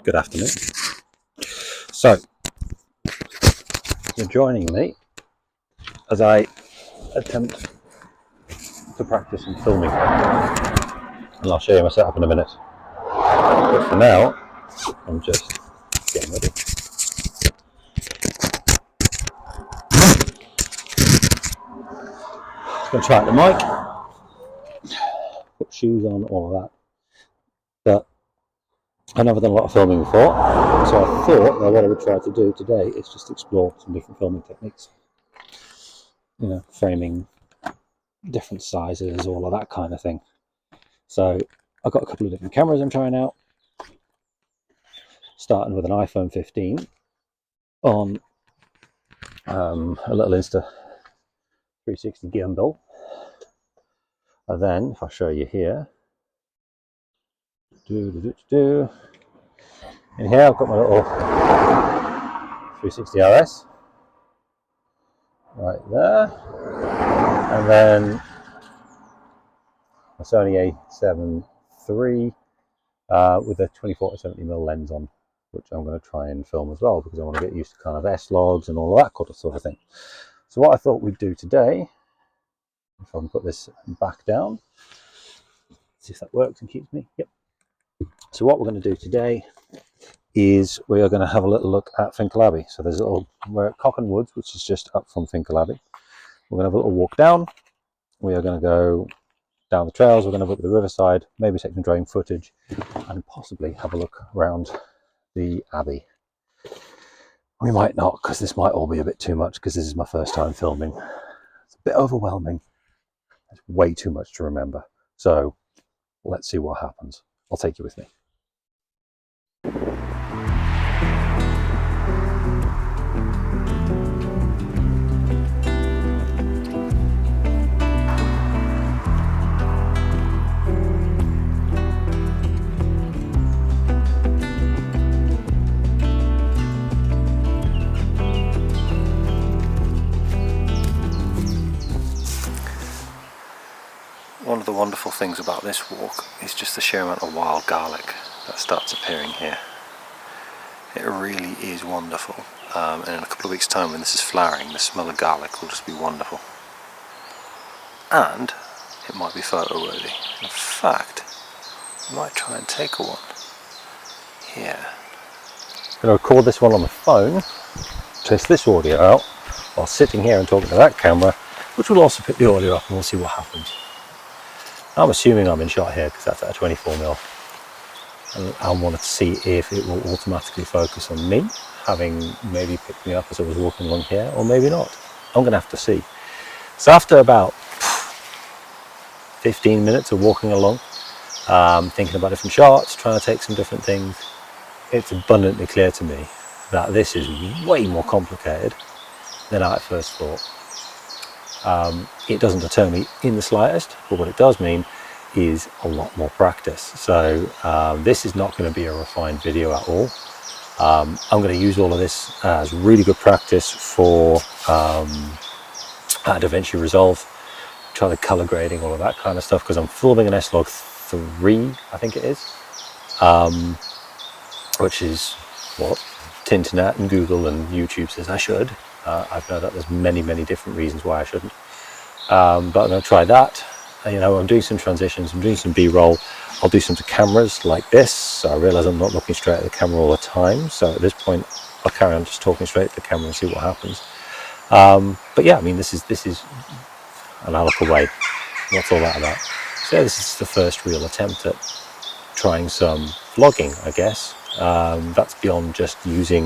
Good afternoon. So, you're joining me as I attempt to practice some filming, and I'll show you my setup in a minute. But for now, I'm just getting ready. Just going to try out the mic, put shoes on, all of that. But I've never done a lot of filming before, so I thought that what I would try to do today is just explore some different filming techniques. You know, framing, different sizes, all of that kind of thing. So I've got a couple of different cameras I'm trying out, starting with an iPhone 15 on a little Insta 360 gimbal. And then, if I show you here, in here I've got my little 360 RS right there, and then a Sony A7 III with a 24-70mm lens on, which I'm going to try and film as well because I want to get used to kind of S-logs and all of that sort of thing. So what I thought we'd do today, if I can put this back down, see if that works and keeps me. Yep. So what we're going to do today is we are going to have a little look at Finchale Abbey. So there's a little, we're at Cock and Woods, which is just up from Finchale Abbey. We're going to have a little walk down. We are going to go down the trails. We're going to look at the riverside, maybe take some drone footage, and possibly have a look around the Abbey. We might not, because this might all be a bit too much, because this is my first time filming. It's a bit overwhelming. It's way too much to remember. So let's see what happens. I'll take you with me. One of the wonderful things about this walk is just the sheer amount of wild garlic that starts appearing here. It really is wonderful, and in a couple of weeks' time when this is flowering, the smell of garlic will just be wonderful. And it might be photo worthy. In fact, I might try and take a one here. I'm going to record this one on the phone, test this audio out while sitting here and talking to that camera, which will also pick the audio up, and we'll see what happens. I'm assuming I'm in shot here because that's at a 24mm, and I wanted to see if it will automatically focus on me, having maybe picked me up as I was walking along here, or maybe not. I'm going to have to see. So after about 15 minutes of walking along, thinking about different shots, trying to take some different things, it's abundantly clear to me that this is way more complicated than I at first thought. It doesn't deter me in the slightest, but what it does mean is a lot more practice. So this is not going to be a refined video at all. I'm going to use all of this as really good practice for DaVinci Resolve, try the color grading, all of that kind of stuff, because I'm filming an S-Log 3, I think it is, which is what Tinternet and Google and YouTube says I should. I've known that there's many different reasons why I shouldn't, but I'm going to try that. You know, I'm doing some transitions, I'm doing some B-roll, I'll do some to cameras like this, so I realise I'm not looking straight at the camera all the time, so at this point I'll carry on just talking straight at the camera and see what happens. But yeah, I mean, this is an look away. What's all that about? So yeah, this is the first real attempt at trying some vlogging, I guess. That's beyond just using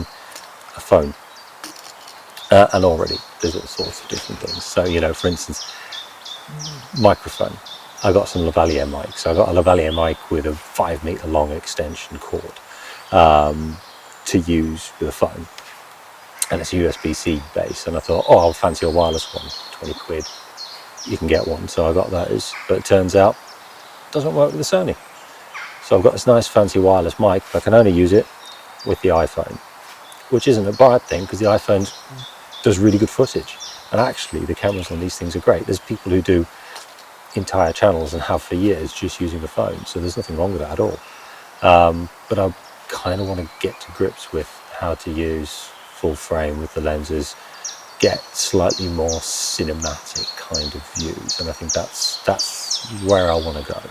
a phone. And already there's all sorts of different things. So, you know, for instance, microphone. I got some lavalier mics. So I got a lavalier mic with a 5-meter long extension cord to use with a phone. And it's USB-C based. And I thought, oh, I'll fancy a wireless one, 20 quid. You can get one. So I got those. But it turns out it doesn't work with the Sony. So I've got this nice fancy wireless mic, but I can only use it with the iPhone, which isn't a bad thing because the iPhone does really good footage. And actually the cameras on these things are great. There's people who do entire channels and have for years just using the phone, so there's nothing wrong with that at all. But I kind of want to get to grips with how to use full frame with the lenses, get slightly more cinematic kind of views, and I think that's where I want to go.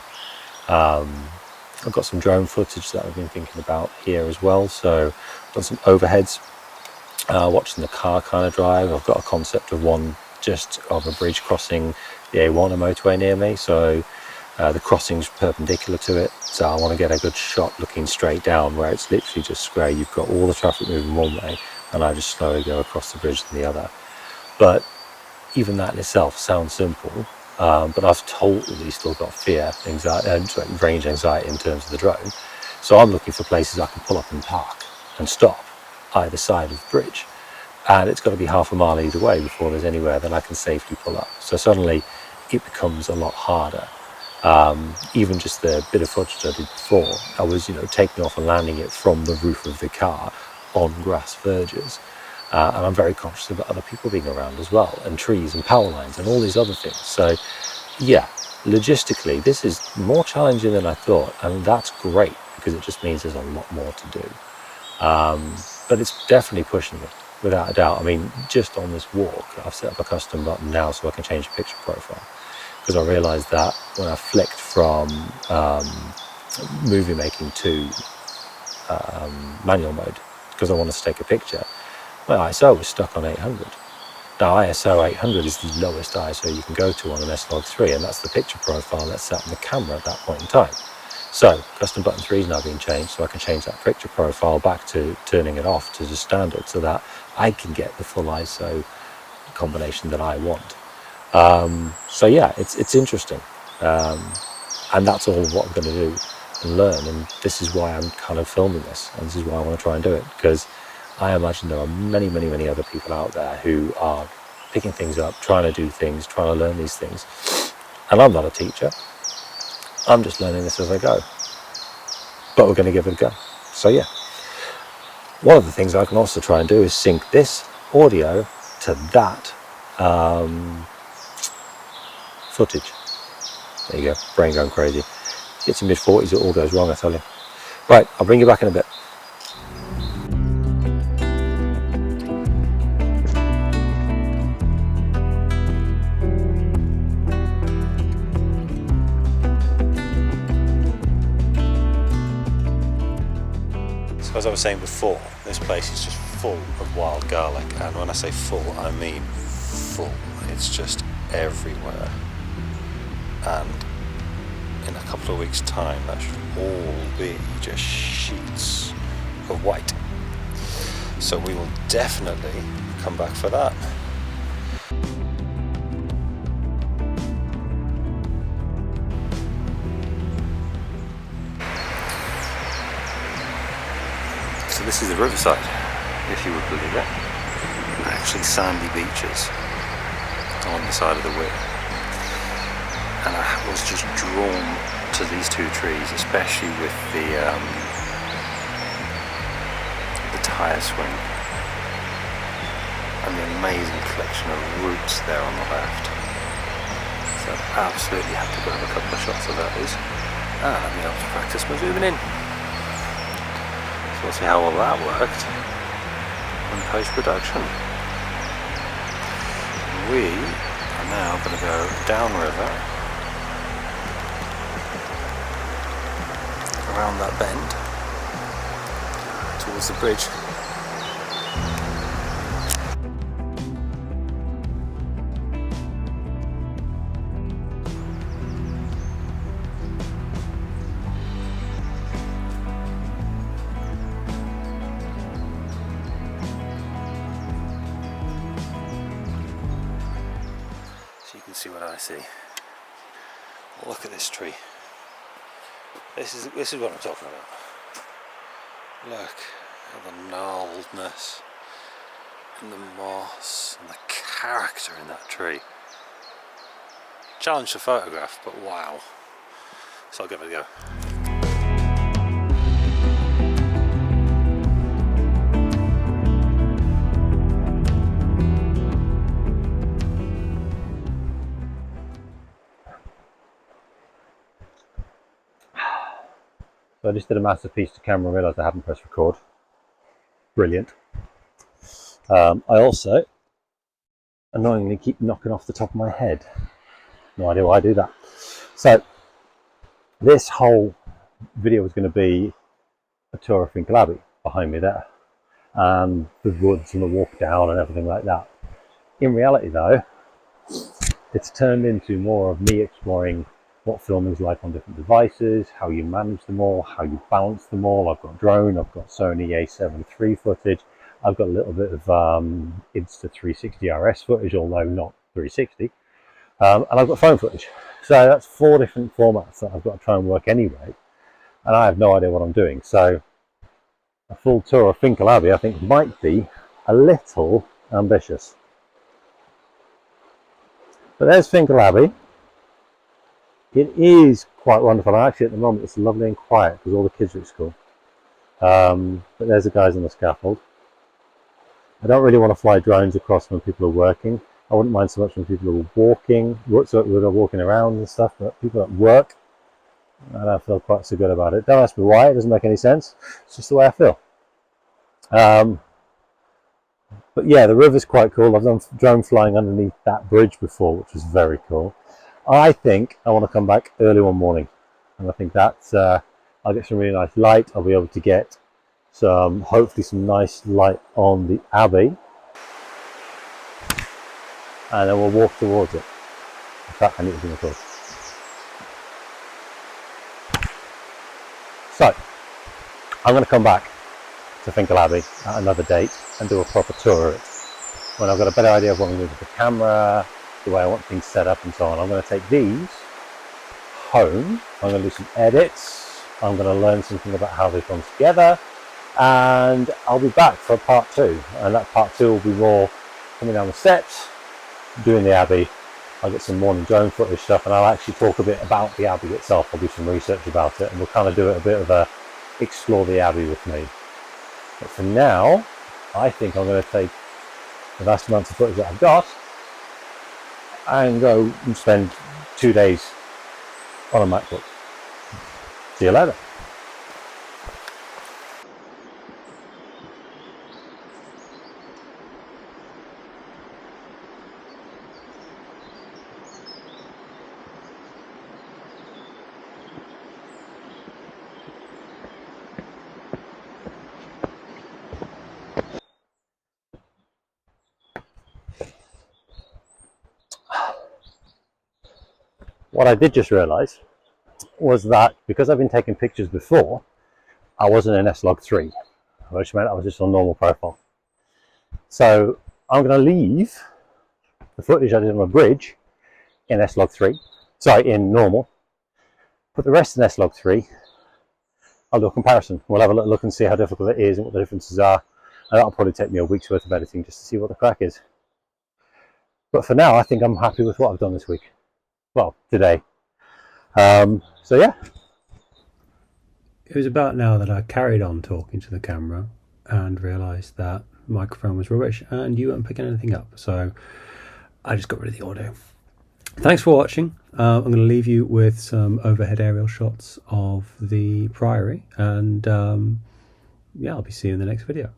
I've got some drone footage that I've been thinking about here as well, so I've got some overheads, watching the car kind of drive. I've got a concept of one just of a bridge crossing the A1, a motorway near me, so the crossing's perpendicular to it, so I want to get a good shot looking straight down where it's literally just square. You've got all the traffic moving one way and I just slowly go across the bridge to the other. But even that in itself sounds simple, but I've totally still got fear, anxiety, range anxiety in terms of the drone. So I'm looking for places I can pull up and park and stop either side of the bridge, and it's got to be half a mile either way before there's anywhere that I can safely pull up. So suddenly it becomes a lot harder. Even just the bit of footage I did before, I was taking off and landing it from the roof of the car on grass verges, and I'm very conscious about other people being around as well, and trees and power lines and all these other things. So yeah, logistically this is more challenging than I thought, and that's great because it just means there's a lot more to do. But it's definitely pushing me, without a doubt. I mean, just on this walk, I've set up a custom button now so I can change the picture profile, because I realised that when I flicked from movie making to manual mode, because I wanted to take a picture, my ISO was stuck on 800. Now ISO 800 is the lowest ISO you can go to on an S-Log3, and that's the picture profile that's set on the camera at that point in time. So custom button 3 is now being changed, so I can change that picture profile back to turning it off to the standard, so that I can get the full ISO combination that I want. So yeah, it's interesting, and that's all what I'm going to do and learn, and this is why I'm kind of filming this, and this is why I want to try and do it, because I imagine there are many, many, many other people out there who are picking things up, trying to do things, trying to learn these things, and I'm not a teacher. I'm just learning this as I go, but we're going to give it a go. So yeah, one of the things I can also try and do is sync this audio to that footage. There you go, brain going crazy. Get to mid-40s, it all goes wrong, I tell you. Right, I'll bring you back in a bit. So as I was saying before, this place is just full of wild garlic, and when I say full, I mean full. It's just everywhere, and in a couple of weeks' time that should all be just sheets of white. So we will definitely come back for that. So this is the riverside, if you would believe it. Actually sandy beaches on the side of the weir. And I was just drawn to these two trees, especially with the tyre swing and the amazing collection of roots there on the left. So I absolutely had to grab a couple of shots of those, and I'll be able to practice my zooming in. So we'll see how well that worked in post-production. We are now going to go downriver, around that bend, towards the bridge. So you can see what I see. Look at this tree. This is what I'm talking about. Look at the gnarledness and the moss and the character in that tree. Challenge to photograph, but wow. So I'll give it a go. So I just did a masterpiece to camera and realised I haven't pressed record. Brilliant. I also annoyingly keep knocking off the top of my head. No idea why I do that. So this whole video was going to be a tour of Finchale Abbey behind me there, and the woods and the walk down and everything like that. In reality though, it's turned into more of me exploring what filming is like on different devices, how you manage them all, how you balance them all. I've got drone, I've got Sony a7 III footage, I've got a little bit of Insta360 RS footage, although not 360, and I've got phone footage. So that's 4 different formats that I've got to try and work anyway, and I have no idea what I'm doing. So a full tour of Finchale Abbey I think might be a little ambitious. But there's Finchale Abbey. It is quite wonderful, and actually at the moment it's lovely and quiet because all the kids are at school. But there's the guys on the scaffold. I don't really want to fly drones across when people are working. I wouldn't mind so much when people are walking around and stuff, but people at work, I don't feel quite so good about it. Don't ask me why, it doesn't make any sense. It's just the way I feel. But yeah, the river's quite cool. I've done drone flying underneath that bridge before, which was very cool. I think I want to come back early one morning, and I think that's I'll get some really nice light. I'll be able to get hopefully some nice light on the Abbey, and then we'll walk towards it. In fact, I need to do my thoughts. So I'm going to come back to Finchale Abbey at another date and do a proper tour of it when I've got a better idea of what I'm going to do with the camera, the way I want things set up and so on. I'm going to take these home, I'm going to do some edits, I'm going to learn something about how they've gone together, and I'll be back for part 2, and that part 2 will be more coming down the steps, doing the Abbey. I'll get some morning drone footage stuff, and I'll actually talk a bit about the Abbey itself. I'll do some research about it, and we'll kind of do it a bit of a explore the Abbey with me. But for now, I think I'm going to take the vast amounts of footage that I've got and go and spend 2 days on a MacBook. See you later. What I did just realise was that because I've been taking pictures before, I wasn't in S-Log3, which meant I was just on normal profile. So I'm going to leave the footage I did on the bridge in S-Log3, sorry, in normal, put the rest in S-Log3. I'll do a comparison. We'll have a little look and see how difficult it is and what the differences are, and that'll probably take me a week's worth of editing just to see what the crack is. But for now, I think I'm happy with what I've done this week. Well, today. So yeah. It was about now that I carried on talking to the camera and realised that the microphone was rubbish and you weren't picking anything up. So I just got rid of the audio. Thanks for watching. I'm going to leave you with some overhead aerial shots of the Priory, and yeah, I'll be seeing you in the next video.